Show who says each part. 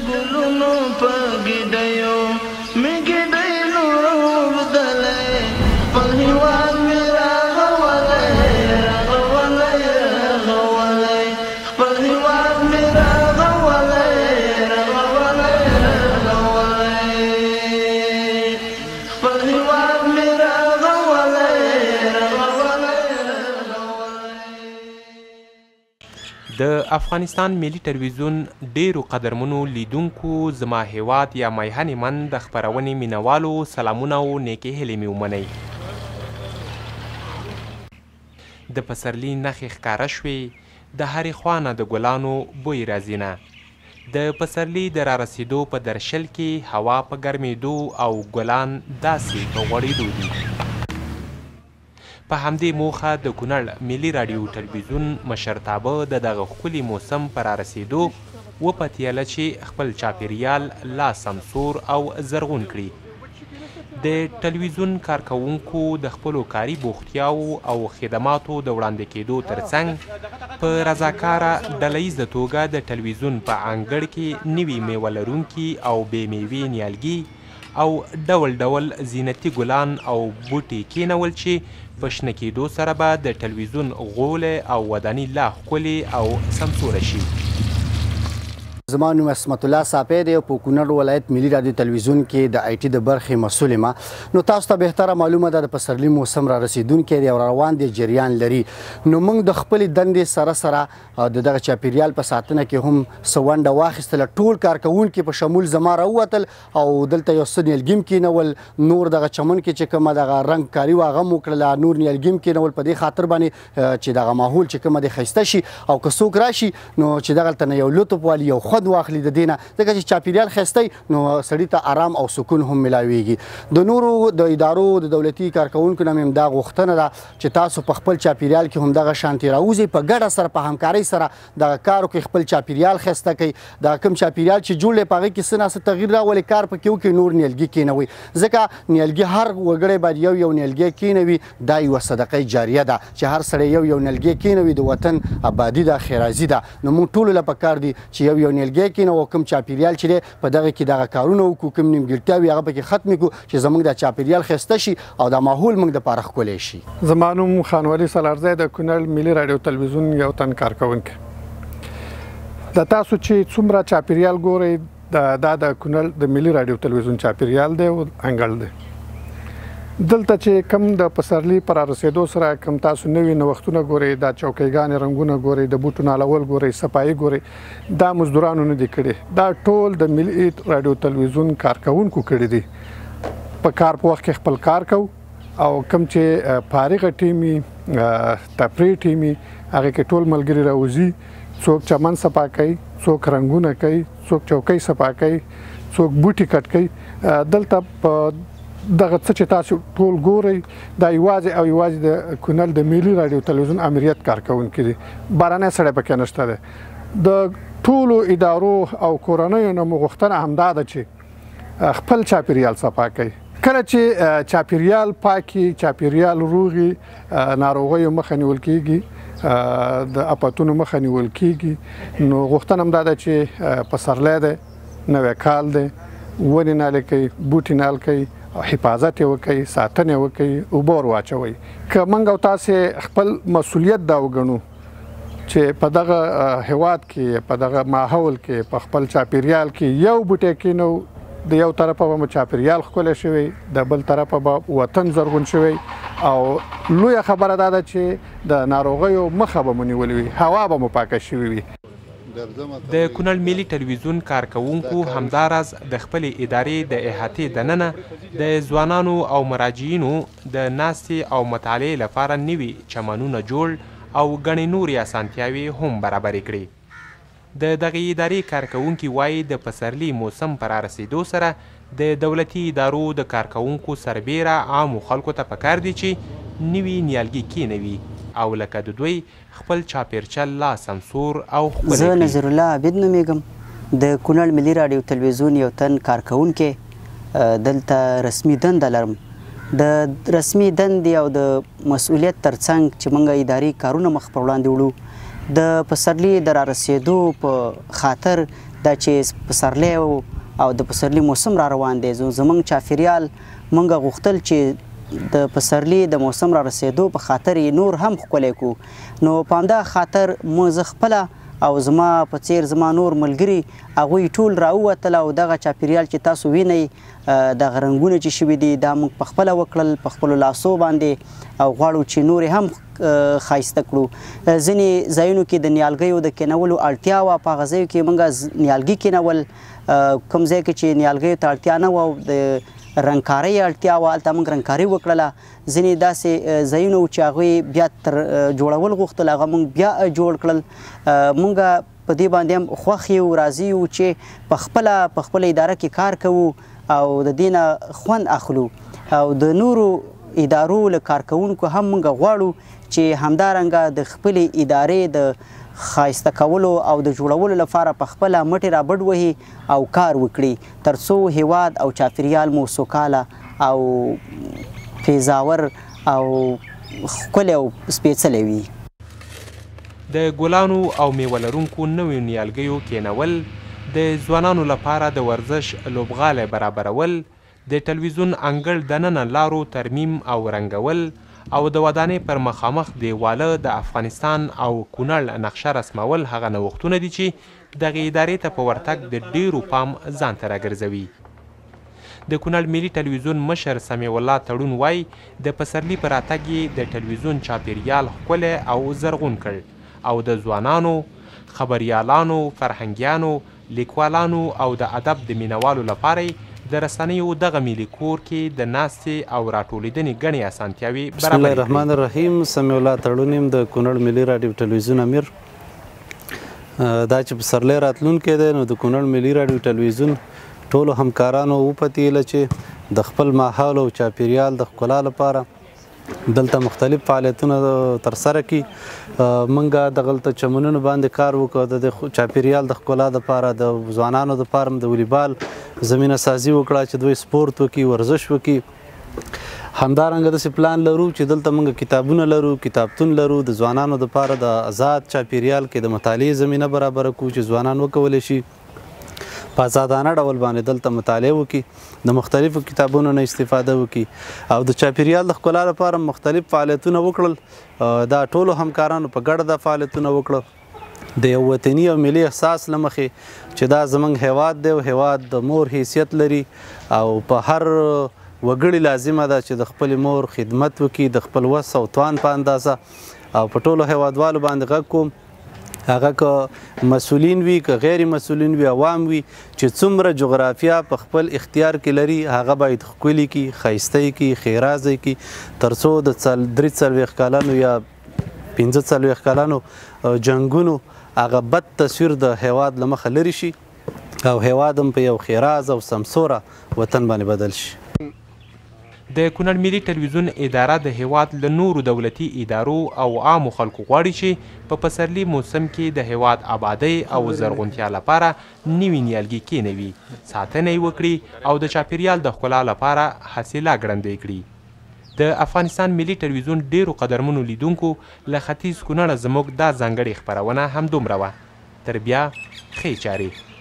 Speaker 1: ګلونو په ګډیو مې ګډۍ نور بدلې خپل هېواد مې راغولی خپل هېواد مې راغولی خپل هېواد مې
Speaker 2: د افغانستان ملي ټلویزیون ډیرو قدرمنو لیدونکو زما هیواد یا میهنې من د خپرونې مینوالو سلامونه او نیکې هیلې مې ومنئ. د پسرلي نښې ښکاره شوې، د هرې خوا نه د ګلانو بوی راځي نه. د پسرلي د رارسېدو په درشل کې هوا په ګرمېدو او ګلان داسې په غوړېدو دي. په همدې موخه د کونړ ملي راډیو ټلویزیون مشرتابه د دغه ښکلي موسم په رارسېدو وپتیاله چې خپل چاپیریال لا سمسور او زرغون کړي. د ټلویزیون کارکوونکو د خپلو کاري بوختیاو او خدماتو د وړاندې کېدو ترڅنګ په رضاکاره ډله ییزه توګه د ټلویزیون په انګړ کې نوي میوه لرونکي او بې میوې نیالګي او ډول ډول زینتي ګلان او بوټي کېنول چې په شنه کېدو سره به د ټلویزیون غولې او وداني لا ښکلې او سمسوره شي.
Speaker 3: زما نوم عصمت الله صافی دی او په کونړ ولایت ملي راډیو تلویزیون کې د آی ټي د برخې مسؤل یم. نو تاسو ته بهتره معلومه ده د پسرلي موسم را رسیدونکی دی او روان دی جریان لري. نو موږ د خپلې دندې سره سره د دغه چاپیریال په ساتنه کې هم څه ونډه واخیستله. ټول کارکوونکي په شمول زما راووتل او دلته یو څه نیالګي م کېنول، نور دغه چمن کې چې کومه دغه رنګ کاري وه هغه م وکړله، نور نیالګي م کېنول په دې خاطر باندې چې دغه ماحول چې کومه دی ښایسته شي او که څوک راشي نو چې دغلته نه یو لطف والي یو خود واخلي د دې نه، ځکه چې چاپیریال ښایسته نو سړي ته آرام او سکون هم ملاویږي. د نورو د ادارو د دولتي کارکوونکو نه مې همدا غوښتنه ده چې تاسو په خپل چاپیریال کې هم دغه شانتې راوځئ، په ګډه سره په همکارۍ سره دغه کار وکړئ، خپل چاپیریال ښایسته کړئ. دغه کوم چاپیریال چې جوړ دی په هغې کې څه ناڅه تغییر راولئ، کار پکې وکړئ، نور نیالګي کېنوئ، ځکه نیالګي هر وګړی باید یو یو نیالګی کېنوي. دا یوه صدقه جاریه ده چې هر سړی یو یو نیالګی کېنوي، د وطن آبادي ده، ښېرازي ده. نو موږ ټولو له پکار دي چې یو یو نیالګی کېنوو او کوم چاپیریال چې دی په دغه کې دغه کارونه وکړو، کوم نیمګړتیاوې هغه پکې ختمې کړو چې زموږ د چاپیریال ښایسته شي او دا ماحول موږ دپاره ښکلی شي.
Speaker 4: زما نوم خانولي سالارزی د کونړ ملي راډیو تلویزیون یو تن کارکوونکی. د تاسو چې څومره چاپیریال ګورئ دا د کونړ د ملي راډیو تلویزیون چاپیریال دی او انګړ دی. دلته چې کم د پسرلي په رارسېدو سره کم تاسو نوي نوښتونه ګورئ، دا چوکیګانې رنګونه ګورئ، د بوټو نالول ګورئ، صفایي ګورئ، دا مزدورانو نه دي کړي، دا ټول د ملي راډیو تلویزیون کارکوونکو کړي دي. په کار په وخت کې خپل کار کوو او کم چې فارغه ټیم وي، تفریح ټیم وي، هغې کې ټول ملګري راوځي، څوک چمن صفا کوي، څوک رنګونه کوي، څوک چوکۍ صفا کوي، څوک بوټي کټ کوي. دلته په دغه څه چې تاسو ټول ګورئ دا یوازې او یوازې د کونړ د ملي راډیو تلویزیون امریت کارکوونکي دي، بهرنی سړی پکې نشته دی. د ټولو ادارو او کورنیو نه مو غوښتنه همدا ده چې خپل چاپیریال صفا کوي. کله چې چاپیریال پاکي، چاپیریال روغي، ناروغیو مخه نیول کېږي، د اپتونو مخه نیول کېږي. نو غوښتنه همدا ده چې پسرلی دی، نوی کال دی، ونې نالې کوئ، بوټي نال کوئ، حفاظت یې وکړئ، ساتنه یې وکړئ، اوبه ور واچوئ. که موږ او تاسې خپل مسؤلیت دا وګڼو چې په دغه هیواد کې، په دغه ماحول کې، په خپل چاپیریال کې یو بوټی کېنو، د یو طرفه به مو چاپیریال ښکلی شوی، د بل طرفه به وطن زرغون شوی او لویه خبره دا ده چې د ناروغیو مخه به مو نیولې وي، هوا به مو پاکه شوې وي.
Speaker 2: د کونړ ملي ټلویزیون کارکوونکو همداراز د خپلې ادارې د احاطې دننه د ځوانانو او مراجعینو د ناستې او مطالعې لپاره نوي چمنونه جوړ او ګڼې نورې اسانتیاوې هم برابرې کړې. د دغې ادارې کارکوونکي وایي د پسرلي موسم په رارسېدو سره د دولتي ادارو د کارکوونکو سربیره عامو خلکو ته پکار دي چې نوي نیالګي کېنوي او لکه د دوی خپل چاپیرچل لا سمسور او ښکلی کړي.
Speaker 5: زه نظر الله عابد نومیږم، د کونړ ملي راډیو تلویزیون یو تن کارکوونکی. دلته رسمي دنده لرم. د رسمي دندې او د مسؤلیت ترڅنګ چې موږ اداري کارونه مخ پر وړاندې وړو، د پسرلي د رارسېدو په خاطر دا چې پسرلی او د پسرلي موسم را روان دی زموږ چاپیریال موږ غوښتل چې د پسرلي د موسم را رسېدو په خاطر یې نور هم ښکلی کړو نو په همدغه خاطر زه خپله او زما په څیر زما نور ملګري هغوی ټول راووتل او دغه چاپیریال چې تاسو وینئ دغه رنګونه چې شوي دي دا موږ پخپله وکړل په خپلو لاسو باندې او غواړو چې نور هم ښایسته کړو ځینې ځایونو کې د نیالګیو د کینولو اړتیا وه په هغه ځایو کې موږ نیالګي کینول کوم ځای کې چې نیالګیو ته اړتیا نه وه او د رنګکارۍ اړتیا وه هلته موږ رنګکاري وکړله ځینې داسې ځایونه وو چې هغوی بیا تر جوړول غوښتل هغه موږ بیا جوړ کړل موږ په دې باندې هم خوښ یو راضي یو چې په خپله اداره کې کار کوو او د دې نه خوند اخلو او د نورو ادارو له کارکوونکو هم موږ غواړو چې همدارنګه د خپلې ادارې د ښایسته کولو او د جوړولو لپاره په خپله مټې رابډ وهي او کار وکړي تر څو هیواد او چاپیریال مو سوکاله او فیضاور او ښکلی او سپېڅلی وي
Speaker 2: د ګلانو او میوه لرونکو نویو نیالګیو کینول د ځوانانو لپاره د ورزش لوبغالی برابرول د تلویزیون انګړ دننه لارو ترمیم او رنګول او د ودانۍ پر مخامخ دیواله د افغانستان او کونړ نقشه رسمول هغه نوښتونه دي چې دغې ادارې ته په ورتګ د ډیرو پام ځان ته راګرځوي د کونړ ملي تلویزیون مشر سمیع الله تړون وایي د پسرلي په راتګ یې د تلویزیون چاپیریال ښکلی او زرغون کړ او د ځوانانو خبریالانو فرهنګیانو لیکوالانو او د ادب د مینوالو لپاره د رسنیو دغه ملي کور کې د ناستې او راټولیدنې ګڼې اسانتیاوې برابرې
Speaker 6: بسم الله الرحمن الرحیم سمیع الله تړون یم د کونړ ملي راډیو تلویزیون امیر دا چې پسرلی راتلونکی دی نو د کونړ ملي راډیو تلویزیون ټولو همکارانو وپتېله چې د خپل ماحول او چاپیریال د ښکلا لپاره دلته مختلف فعالیتونه ترسره کړي موږ دغلته چمنونو باندې کار وکړو د چاپیریال د ښکلا دپاره د ځوانانو دپاره هم د والیبال زمینه سازي وکړه چې دوی سپورت وکړي ورزش وکړي همدارنګه داسې پلان لرو چې دلته موږ کتابونه لرو کتابتون لرو د ځوانانو دپاره د آزاد چاپیریال کې د مطالعې زمینه برابره کړو چې ځوانان وکولی شي په آزادانه ډول باندې دلته مطالعه وکړي د مختلفو کتابونو نه استفاده وکړي او د چاپیریال د ښکلا لپاره مختلف فعالیتونه وکړل دا ټولو همکارانو په ګډه دا فعالیتونه وکړل د یو وطني او ملي احساس له مخې چې دا زموږ هیواد دی او هیواد د مور حیثیت لري او په هر وګړي لازمه ده چې د خپلې مور خدمت وکړي د خپل وس او توان په اندازه او په ټولو هیوادوالو باندې غږ کوم هغه که مسؤلین وي که غیر مسؤلین وي عوام وي چې څومره جغرافیا په خپل اختیار کې لري هغه باید ښکلي کړي ښایسته کړي ښېرازه کړي تر څو د 43 کالانو یا 45 کالانو جنګونو هغه بد تصویر د هیواد له مخه لرې شي او هیواد هم په یو ښېراز او سمسوره وطن باندې بدل شي
Speaker 2: د کونړ ملي تلویزیون اداره د هیواد له نورو دولتي ادارو او عامو خلکو غواړي چې په پسرلي موسم کې د هیواد آبادۍ او زرغونتیا لپاره نوي نیالګي کینوي ساتنه یې وکړي او د چاپیریال د ښکلا لپاره حاصله ګړندۍ کړي د افغانستان ملي تلویزیون ډیرو قدرمنو لیدونکو له ختیځ کونړه زموږ دا ځانګړې خپرونه همدومره وه تر بیا ښې چارې